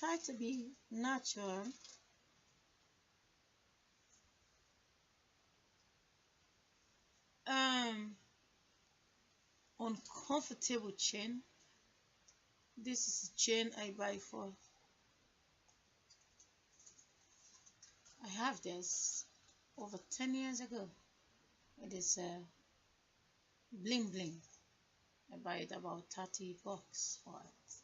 try to be natural. Uncomfortable chain. This is a chain I buy for. I have this over 10 years ago. It is a bling bling. I buy it about 30 bucks for it.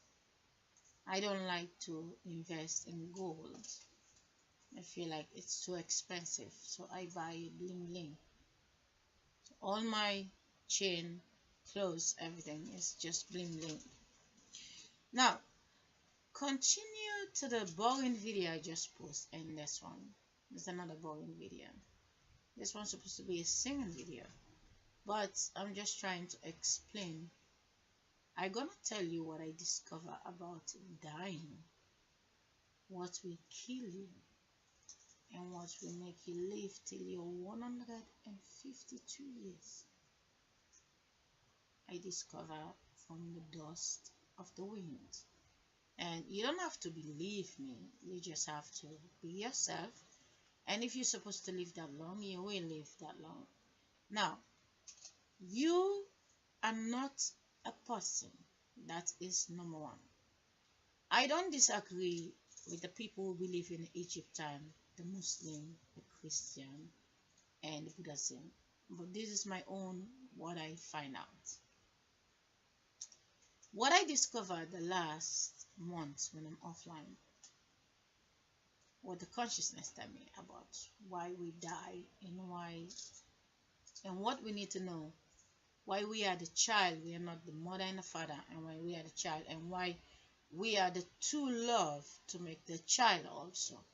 I don't like to invest in gold. I feel like it's too expensive, so I buy bling bling. So all my chain, clothes, everything is just bling bling. Now, continue to the boring video I just posted, and this one. There's another boring video. This one's supposed to be a singing video, but I'm just trying to explain. I'm gonna tell you what I discover about dying, what will kill you, and what will make you live till you're 152 years. I discover from the dust of the wind. And you don't have to believe me, you just have to be yourself. And if you're supposed to live that long, you will live that long. Now, you are not a person. That is number one. I don't disagree with the people who believe in Egypt time, the Muslim, the Christian, and the Buddhism. But this is my own, what I find out. What I discovered the last month when I'm offline, what the consciousness tell me about why we die and what we need to know, why we are the child, we are not the mother and the father, and why we are the child, and why we are the two love to make the child also.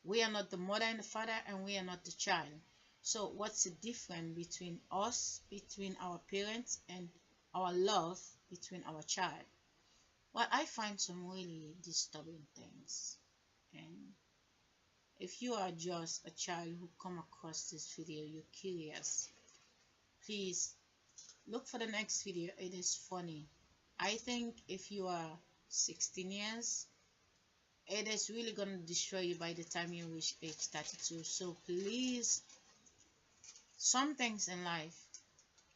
We are not the mother and the father, and we are not the child. So what's the difference between us, between our parents, and our love between our child? Well, I find some really disturbing things. And if you are just a child who come across this video, you're curious, please look for the next video. It is funny. I think if you are 16 years, it is really going to destroy you by the time you reach age 32. So please, some things in life,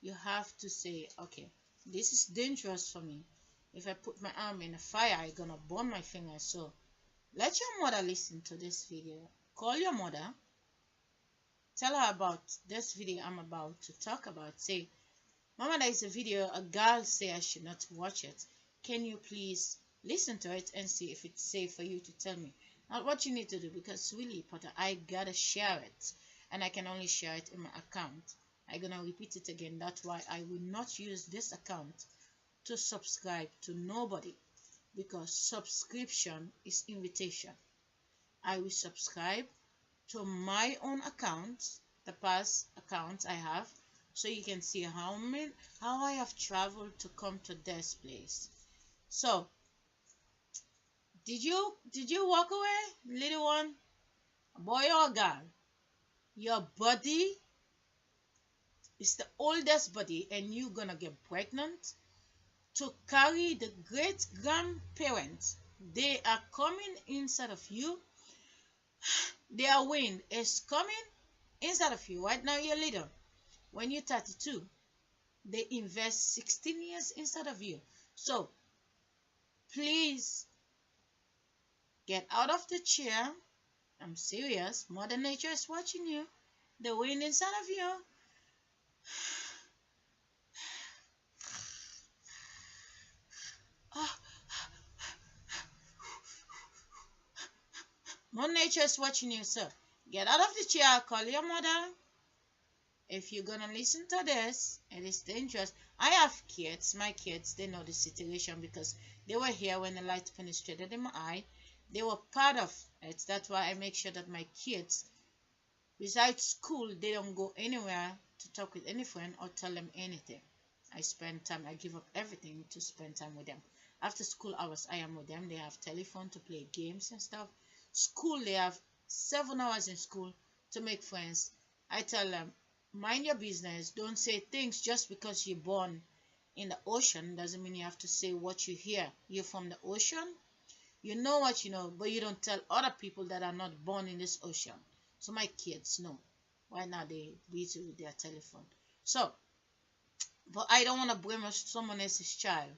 you have to say, okay, this is dangerous for me. If I put my arm in the fire, I'm going to burn my fingers. So let your mother listen to this video. Call your mother. Tell her about this video I'm about to talk about. Say, Mama, there is a video, a girl say I should not watch it. Can you please listen to it and see if it's safe for you to tell me? Not what you need to do, because it's really important. I gotta share it, and I can only share it in my account. I'm gonna repeat it again. That's why I will not use this account to subscribe to nobody, because subscription is invitation. I will subscribe to my own account, the past accounts I have, so you can see how I have traveled to come to this place. So did you walk away, little one, a boy or a girl? Your body is the oldest body, and you're gonna get pregnant to carry the great grandparents. They are coming inside of you. Their wind is coming inside of you. Right now you're little. When you're 32, they invest 16 years inside of you. So please get out of the chair. I'm serious. Mother Nature is watching you. The wind inside of you. Mother Nature is watching you, sir. Get out of the chair. Call your mother. If you're gonna listen to this, it is dangerous. I have kids. My kids, they know the situation because they were here when the light penetrated in my eye. They were part of it. That's why I make sure that my kids, besides school, they don't go anywhere to talk with any friend or tell them anything. I spend time. I give up everything to spend time with them. After school hours, I am with them. They have telephone to play games and stuff. School, they have 7 hours in school to make friends. I tell them, mind your business. Don't say things just because you're born in the ocean. Doesn't mean you have to say what you hear. You're from the ocean. You know what you know, but you don't tell other people that are not born in this ocean. So my kids know. Why not they busy with their telephone? So, but I don't want to blame someone else's child.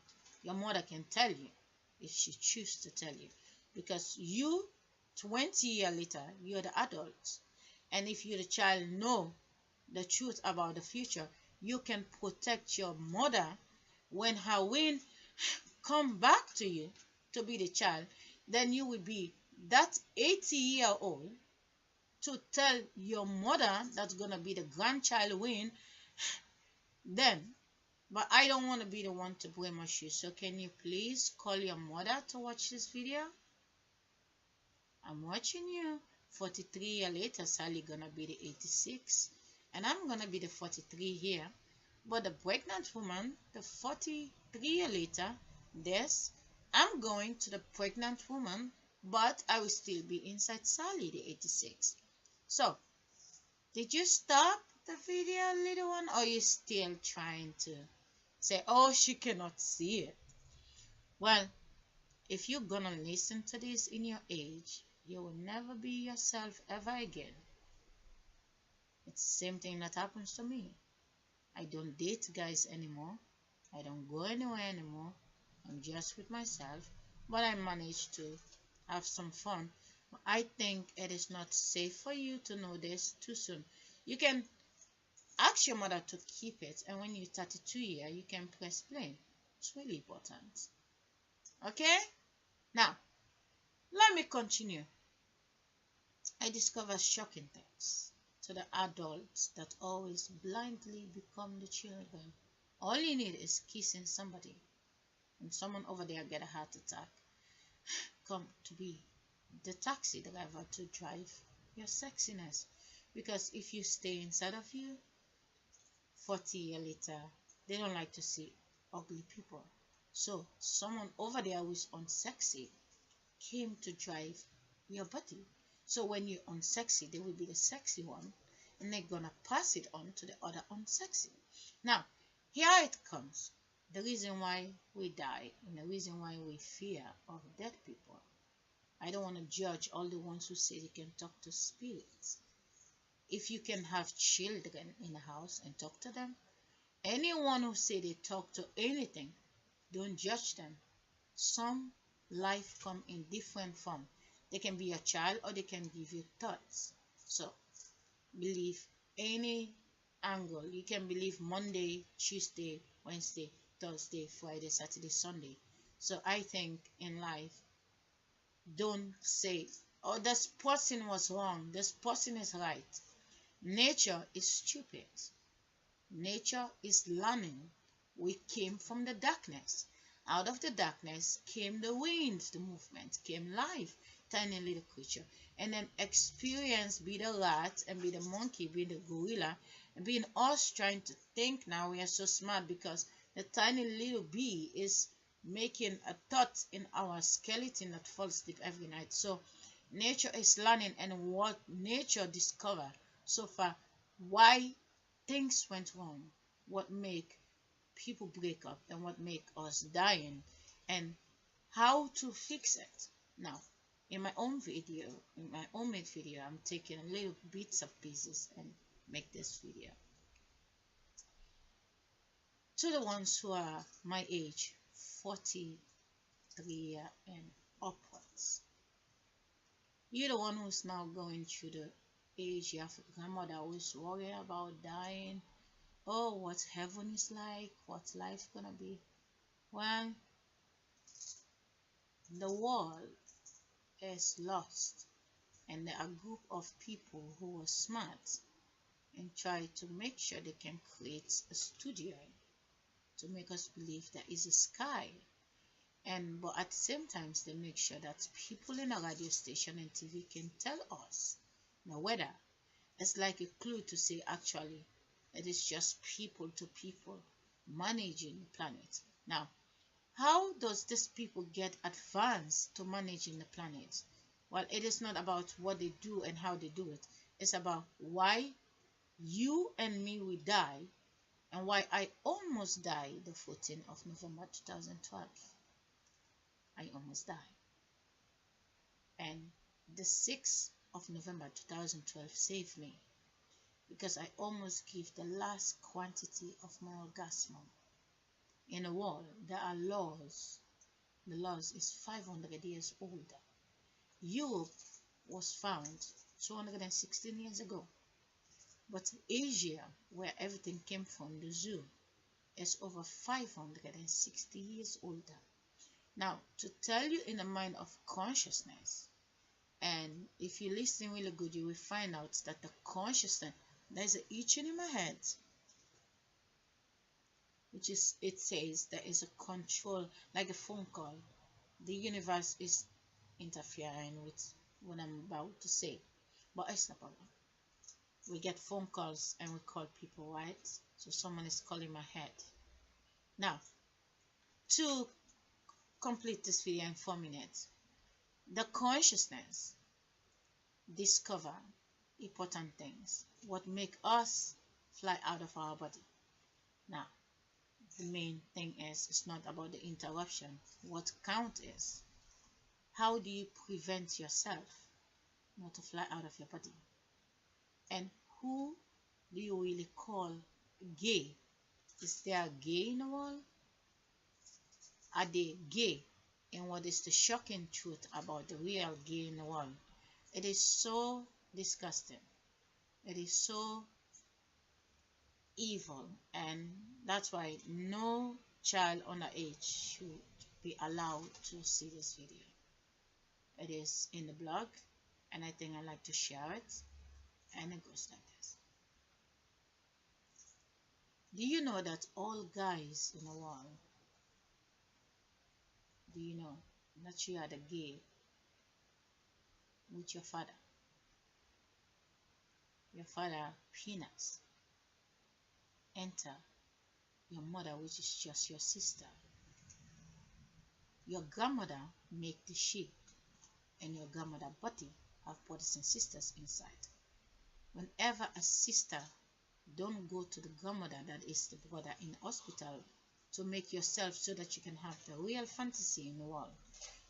Your mother can tell you if she chooses to tell you. Because you, 20 years later, you're the adult. And if you, the child, know the truth about the future, you can protect your mother when her win come back to you to be the child. Then you will be that 80-year-old to tell your mother that's gonna be the grandchild win then. But I don't want to be the one to blame you. So can you please call your mother to watch this video? I'm watching you. 43 years later, Sally gonna be the 86, and I'm gonna be the 43 here. But the pregnant woman, the 43 years later, this, I'm going to the pregnant woman, but I will still be inside Sally, the 86. So, did you stop the video, little one, or are you still trying to say, oh, she cannot see it? Well, if you're gonna listen to this in your age, you will never be yourself ever again. It's the same thing that happens to me. I don't date guys anymore. I don't go anywhere anymore. I'm just with myself. But I manage to have some fun. I think it is not safe for you to know this too soon. You can ask your mother to keep it, and when you're 32 years, you can press play. It's really important. Okay? Now, let me continue. I discover shocking things to the adults that always blindly become the children. All you need is kissing somebody, and someone over there get a heart attack. Come to be the taxi driver to drive your sexiness. Because if you stay inside of you, 40 years later, they don't like to see ugly people. So someone over there who is unsexy came to drive your body. So when you're unsexy, they will be the sexy one, and they're gonna pass it on to the other unsexy. Now, here it comes. The reason why we die and the reason why we fear of dead people. I don't want to judge all the ones who say they can talk to spirits. If you can have children in the house and talk to them, anyone who say they talk to anything, don't judge them. Some life come in different form. They can be a child or they can give you thoughts. So believe any angle. You can believe Monday, Tuesday, Wednesday, Thursday, Friday, Saturday, Sunday. So I think in life, don't say, oh, this person was wrong, this person is right. Nature is stupid. Nature is learning. We came from the darkness. Out of the darkness came the wind, the movement, came life, tiny little creature. And then experience, be the rat, and be the monkey, be the gorilla, and being us trying to think now we are so smart because the tiny little bee is making a thought in our skeleton that falls asleep every night. So nature is learning, and what nature discovered so far, why things went wrong, what make people break up, and what make us dying, and how to fix it. Now, in my own video, in my own made video, I'm taking a little bits of pieces and make this video. To the ones who are my age, 43 and upwards, you're the one who's now going through the age. You have a grandmother who is worried about dying. Oh, what heaven is like, what life gonna be. Well, the world is lost, and there are a group of people who are smart and try to make sure they can create a studio to make us believe there is a sky. And but at the same time, they make sure that people in a radio station and TV can tell us the weather. It's like a clue to say actually it is just people to people managing the planet. Now, how does these people get advanced to managing the planet? Well, it is not about what they do and how they do it. It's about why you and me will die, and why I almost died the 14th of November 2012. I almost died. And the 6th of November 2012 saved me, because I almost gave the last quantity of my orgasm. In the world, there are laws. The laws is 500 years older. Europe was found 216 years ago. But Asia, where everything came from, the zoo, is over 560 years older. Now, to tell you in the mind of consciousness, and if you listen really good, you will find out that the consciousness, there's an itching in my head, which is, it says there is a control, like a phone call. The universe is interfering with what I'm about to say, but it's not a problem. We get phone calls and we call people, right? So someone is calling my head. Now, to complete this video in 4 minutes, the consciousness discover important things, what make us fly out of our body. Now, the main thing is, it's not about the interruption. What count is, how do you prevent yourself not to fly out of your body? And who do you really call gay? Is there a gay in the world? Are they gay? And what is the shocking truth about the real gay in the world? It is so disgusting. It is so evil, and that's why no child under age should be allowed to see this video. It is in the blog, and I think I like to share it, and it goes like this. Do you know that all guys in the world, do you know that you are the gay with your father? Your father penis enter your mother, which is just your sister. Your grandmother make the sheep, and your grandmother body have brothers and sisters inside. Whenever a sister don't go to the grandmother, that is the brother, in hospital to make yourself so that you can have the real fantasy in the world.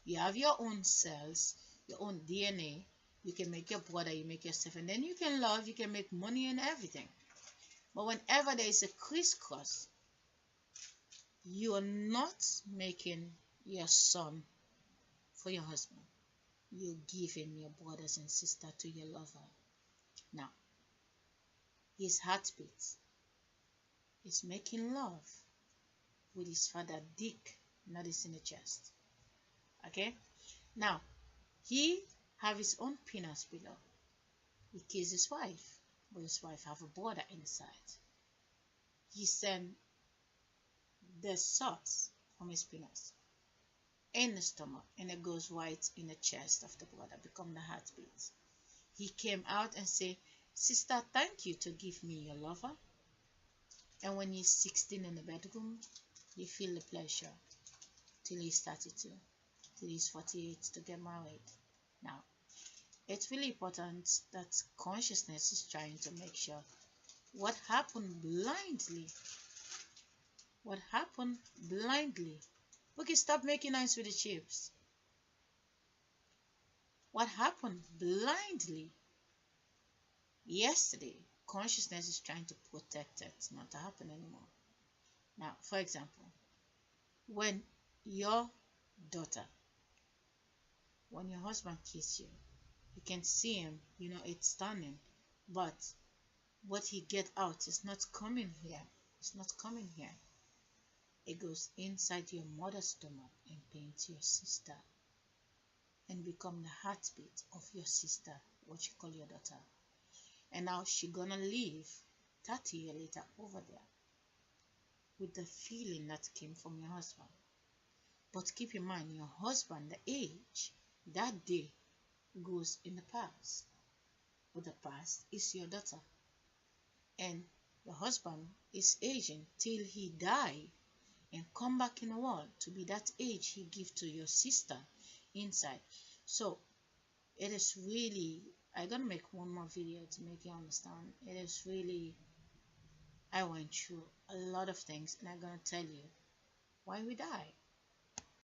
You have your own cells, your own DNA. You can make your brother, you make yourself, and then you can love, you can make money and everything. But whenever there is a crisscross, you are not making your son for your husband. You're giving your brothers and sisters to your lover. Now, his heartbeat is making love with his father dick, not his in the chest. Okay? Now, he have his own penis below. He kisses his wife, but his wife have a brother inside. He send the sauce from his penis in the stomach, and it goes right in the chest of the brother, become the heartbeat. He came out and say, "Sister, thank you to give me your lover." And when he's 16 in the bedroom, you feel the pleasure till he's 32, till he's 48 to get married. Now, it's really important that consciousness is trying to make sure what happened blindly. What happened blindly? Okay, stop making eyes with the chips. What happened blindly yesterday, consciousness is trying to protect it not to happen anymore. Now, for example, when your daughter, when your husband kisses you, you can see him, you know, it's stunning, but what he get out is not coming here. It's not coming here. It goes inside your mother's stomach and paints your sister and become the heartbeat of your sister, what you call your daughter. And now she gonna live 30 years later over there with the feeling that came from your husband. But keep in mind, your husband, the age, that day goes in the past. But the past is your daughter. And your husband is aging till he die and come back in the world to be that age he give to your sister inside. So it is really, I'm gonna make one more video to make you understand. It is really, I went through a lot of things, and I'm gonna tell you why we die.